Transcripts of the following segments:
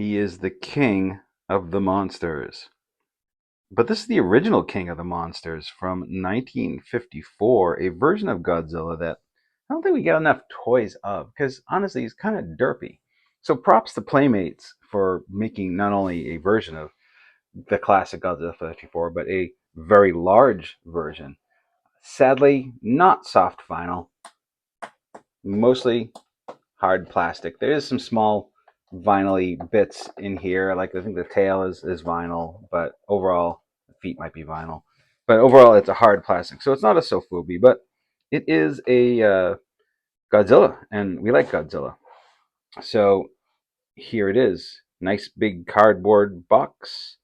He is the king of the monsters. But this is the original King of the Monsters from 1954, a version of Godzilla that I don't think we get enough toys of, because honestly, he's kind of derpy. So props to Playmates for making not only a version of the classic Godzilla 54, but a very large version. Sadly, not soft vinyl, mostly hard plastic. There is some small vinyl bits in here. Like I think the tail is vinyl, but overall the feet might be vinyl. But overall, it's a hard plastic, so it's not a sofubi, but it is a Godzilla, and we like Godzilla. So here it is, nice big cardboard box.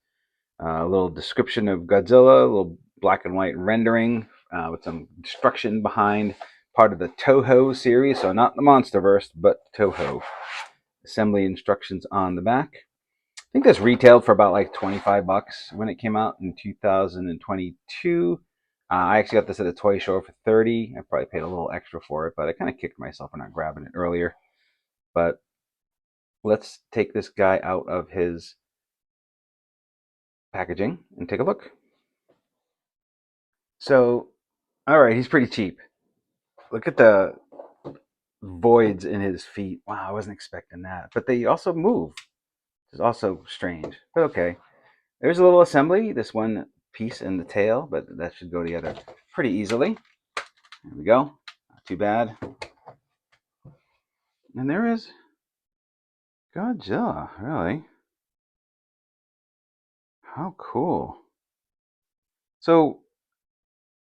A little description of Godzilla, a little black and white rendering with some instruction behind. Part of the Toho series, so not the MonsterVerse, but Toho. Assembly instructions on the back. I think this retailed for about like 25 bucks when it came out in 2022. I actually got this at a toy show for 30. I probably paid a little extra for it, but I kind of kicked myself for not grabbing it earlier. But let's take this guy out of his packaging and take a look. So, all right, he's pretty cheap. Look at the voids in his feet. Wow, I wasn't expecting that. But they also move, which is also strange. But okay. There's a little assembly, this one piece in the tail, but that should go together pretty easily. There we go. Not too bad. And there is Godzilla, really. How cool. So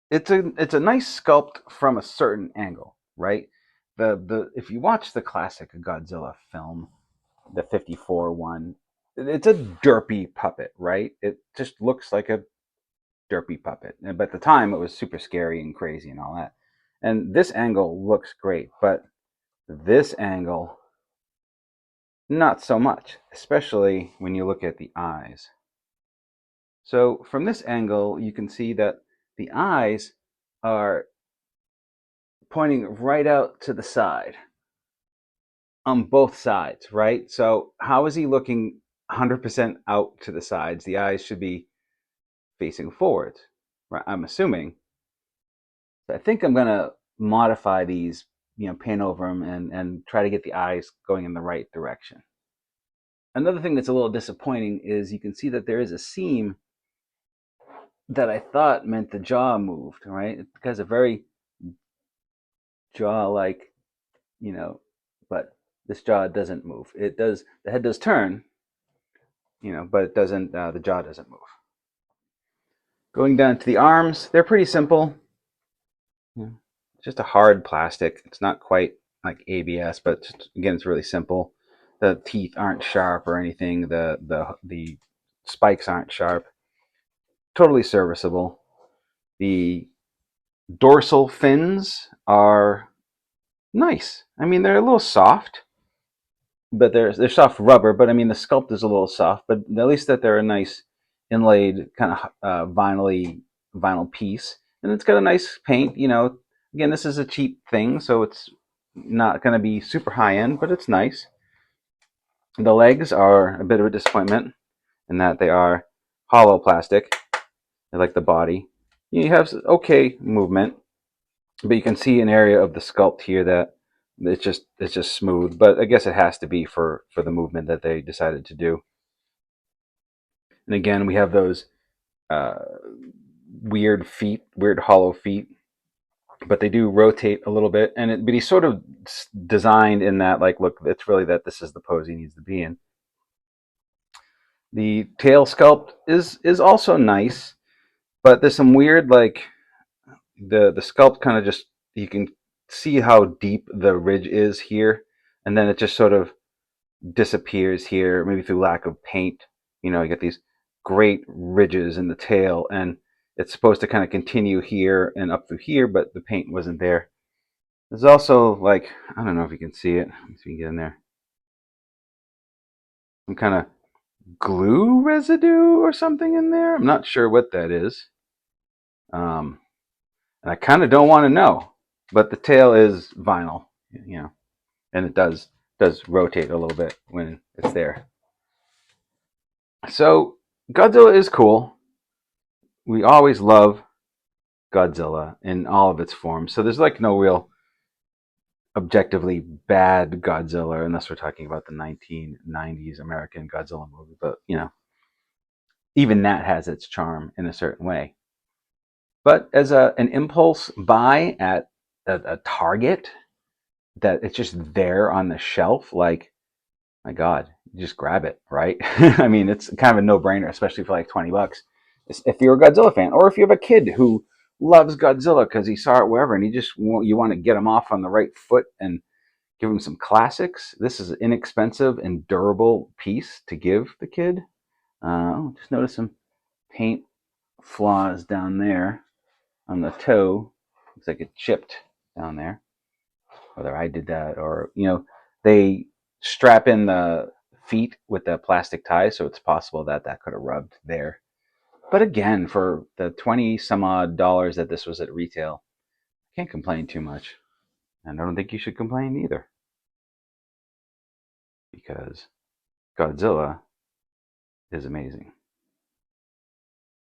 it's a nice sculpt from a certain angle, right? The if you watch the classic Godzilla film, the 54 one, it's a derpy puppet, right? It just looks like a derpy puppet. But at the time, it was super scary and crazy and all that. And this angle looks great, but this angle, not so much, especially when you look at the eyes. So from this angle, you can see that the eyes are pointing right out to the side on both sides, right? So how is he looking 100% out to the sides? The eyes should be facing forward, right? I'm assuming. So I think I'm going to modify these, paint over them and try to get the eyes going in the right direction. Another thing that's a little disappointing is you can see that there is a seam that I thought meant the jaw moved, right? It has a very jaw-like, but this jaw doesn't move. It does, the head does turn, but it doesn't, the jaw doesn't move. Going down to the arms, they're pretty simple. Just a hard plastic. It's not quite like ABS, but again, it's really simple. The teeth aren't sharp or anything. The spikes aren't sharp. Totally serviceable. The dorsal fins are nice. I mean, they're a little soft, but they're soft rubber. But I mean, the sculpt is a little soft. But at least that they're a nice inlaid kind of vinyl piece, and it's got a nice paint. Again, this is a cheap thing, so it's not going to be super high end, but it's nice. The legs are a bit of a disappointment in that they are hollow plastic. They're like the body. You have okay movement, but you can see an area of the sculpt here that it's just smooth. But I guess it has to be for the movement that they decided to do. And again, we have those uh, weird feet, weird hollow feet, but they do rotate a little bit. But he's sort of designed in that, like, look, it's really that this is the pose he needs to be in. The tail sculpt is also nice, but there's some weird, like, the sculpt kind of just, you can see how deep the ridge is here, and then it just sort of disappears here, maybe through lack of paint. You get these great ridges in the tail, and it's supposed to kind of continue here and up through here, but the paint wasn't there. There's also, like, I don't know if you can see it. Let me see if you can get in there. Some kind of glue residue or something in there. I'm not sure what that is. And I kind of don't want to know, but the tail is vinyl, and it does rotate a little bit when it's there. So Godzilla is cool. We always love Godzilla in all of its forms. So there's like no real objectively bad Godzilla, unless we're talking about the 1990s American Godzilla movie. But, even that has its charm in a certain way. But as an impulse buy at a Target, that it's just there on the shelf, like, my God, you just grab it, right? I mean, it's kind of a no-brainer, especially for like $20. If you're a Godzilla fan, or if you have a kid who loves Godzilla because he saw it wherever, and you want to get him off on the right foot and give him some classics. This is an inexpensive and durable piece to give the kid. Just notice some paint flaws down there on the toe. Looks like it chipped down there. Whether I did that or, they strap in the feet with the plastic ties, so it's possible that that could have rubbed there. But again, for the 20 some odd dollars that this was at retail, can't complain too much. And I don't think you should complain either, because Godzilla is amazing.